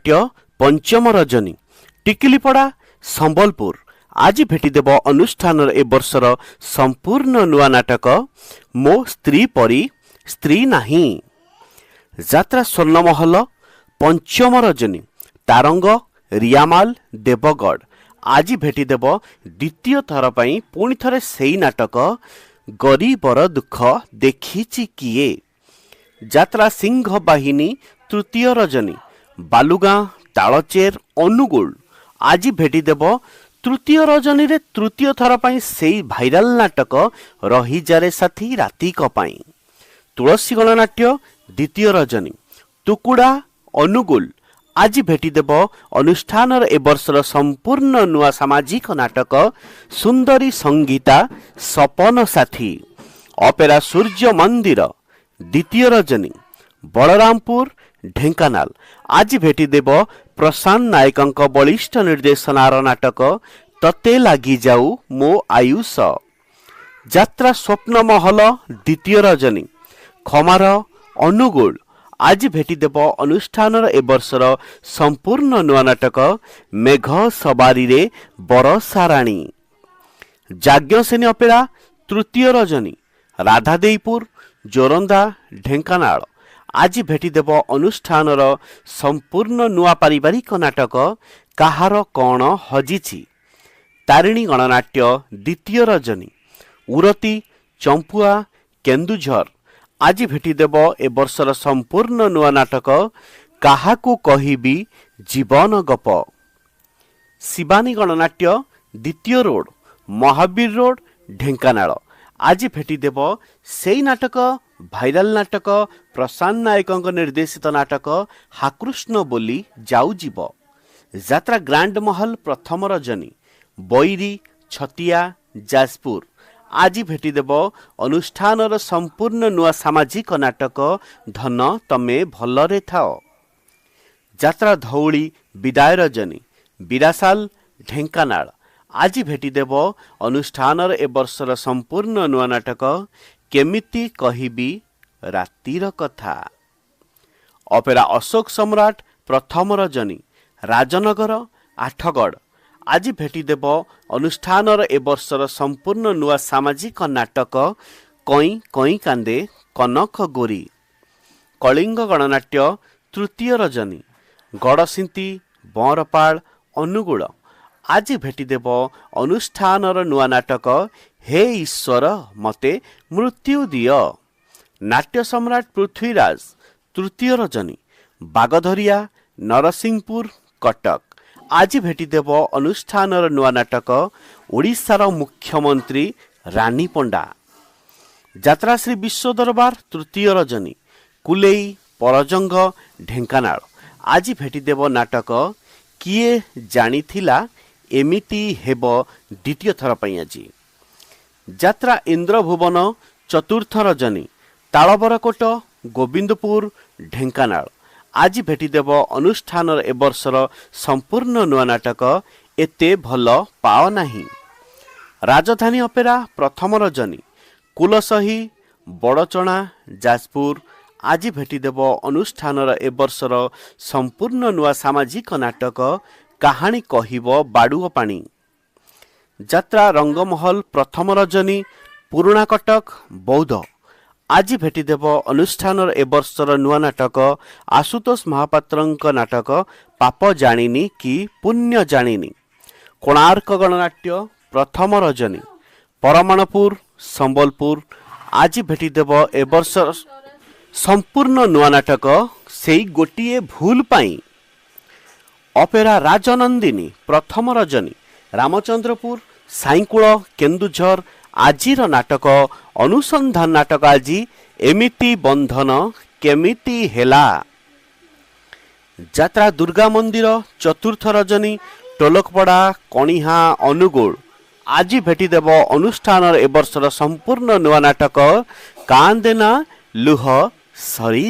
ଗଣନାट्ୟ पंचम रजनी टिकिलीपड़ा संबलपुर आज भेटिदेव अनुष्ठान ए वर्षर संपूर्ण नुआ नाटक मो स्त्री परी स्त्री नहीं यात्रा स्वर्णमहल पंचम रजनी तारंग रियामाल देवगढ़ आज भेटिदेव द्वितीय थर पई पुणी थरे सेई नाटक गरीबर दुख देखिछि किए यात्रा सिंह बाहिनी तृतीय रजनी बालुगां तालचेर अनुगुल आज भेटिदेव तृतीय रजनी रे तृतीय थर पई सेई भाइराल नाटक रही जारे साथी रातिक पई तुलसी गणनाट्य द्वितीय रजनी तुकुड़ा अनुगुल आज भेटिदेव अनुष्ठान ए वर्षर संपूर्ण नुआ सामाजिक नाटक सुंदरी संगीता सपन साथी अपेरा सूर्य मंदिर द्वितीय रजनी बलरामपुर ढेंकानाल आज भेटिदेव प्रशांत नायक बलिष्ठ निर्देशनार नाटक तते लागी जाऊ मो आयुष यात्रा स्वप्नमहल द्वितीय रजनी खमार अनुगुल आज भेटिदेव अनुष्ठान ए वर्षर संपूर्ण नुआ नाटक मेघ सवारी रे बरसाराणी जाज्ञसेनी अपेरा तृतीय रजनी राधादेईपुर जोरंदा ढेंकानाल आज भेटिदेव अनुष्ठान संपूर्ण नुआ पारिवारिक नाटक काहार कौन हजिछि तारिणी गणनाट्य द्वितीय रजनी उरती चंपुआ केन्दुझर आज भेटिदेव ए वर्षर संपूर्ण नुआ नाटक काहाकू कहिबी जीवन गप शिवानी गणनाट्य द्वितीय रोड महावीर रोड ढेंकानाल आज भेटिदेव सेई नाटक भाइराल नाटक प्रशांत नायक निर्देशित नाटक हाकृष्ण बोली जाऊ जीव यात्रा ग्रांड महल प्रथम रजनी बैरी छतिया जाजपुर आज भेटिदेव अनुष्ठान संपूर्ण नुआ सामाजिक नाटक धन तमे भलरे थाओ यात्रा धौली विदाय रजनी बिरासाल ढेंकानाल आज भेटिदेव अनुष्ठान ए वर्षर संपूर्ण नुआ नाटक केमिति कहिबी रातिर कथा अपेरा अशोक सम्राट प्रथम रजनी राजनगर आठगढ़ आज भेटिदेव अनुष्ठान ए वर्षर संपूर्ण नुआ सामाजिक नाटक कई कई कांदे कनक गोरी कलिंग गणनाट्य तृतीय रजनी गड़सिंती बरपाल अनुगुल आज भेटिदेव अनुष्ठान नुआ नाटक हे ईश्वर मते मृत्यु दिय नाट्य सम्राट पृथ्वीराज तृतीय रजनी बागधरिया नरसिंहपुर कटक आज भेटिदेव अनुष्ठान नुआ नाटक ओडिशार मुख्यमंत्री रानी पंडा यात्रा श्री विश्व दरबार तृतीय रजनी कुलेई परजंग ढेंकानाल आज भेटिदेव नाटक किए जानिथिला एमिति हेब द्वितीय थर पई आज यात्रा इंद्रभुवन चतुर्थ रजनी तालबरकोट गोविंदपुर ढेंकानाल आज भेटिदेव अनुष्ठान ए वर्षर संपूर्ण नुआ नाटक एते भल पाओ नाही राजधानी अपेरा प्रथम रजनी कुलसही बड़चणा जाजपुर आज भेटिदेव अनुष्ठान ए वर्षर संपूर्ण नुआ सामाजिक नाटक कहानी कहिब बाड़ुओ पानी यात्रा रंगमहल प्रथम रजनी पुराणा कटक बौद्ध आज भेटिदेव अनुष्ठान ए वर्षर नुआ नाटक आशुतोष महापात्रंक नाटक पाप जानिनी कि पुण्य जानिनी कोणार्क गणनाट्य प्रथम रजनी परमाणपुर संबलपुर आज भेटिदेव ए वर्षर संपूर्ण नुआ नाटक सेई गोटिए भूल पाई अपेरा राजनंदिनी प्रथम रजनी रामचंद्रपुर साईकुल केन्दुझर आजिर नाटक अनुसंधान नाटक आज एमिति बंधन केमिति हेला यात्रा दुर्गा मंदिर चतुर्थ रजनी टोलकपड़ा कणिहा अनुगुल आज भेटिदेव अनुष्ठान ए वर्षर संपूर्ण नुआ नाटक कांदेना लुह सरी।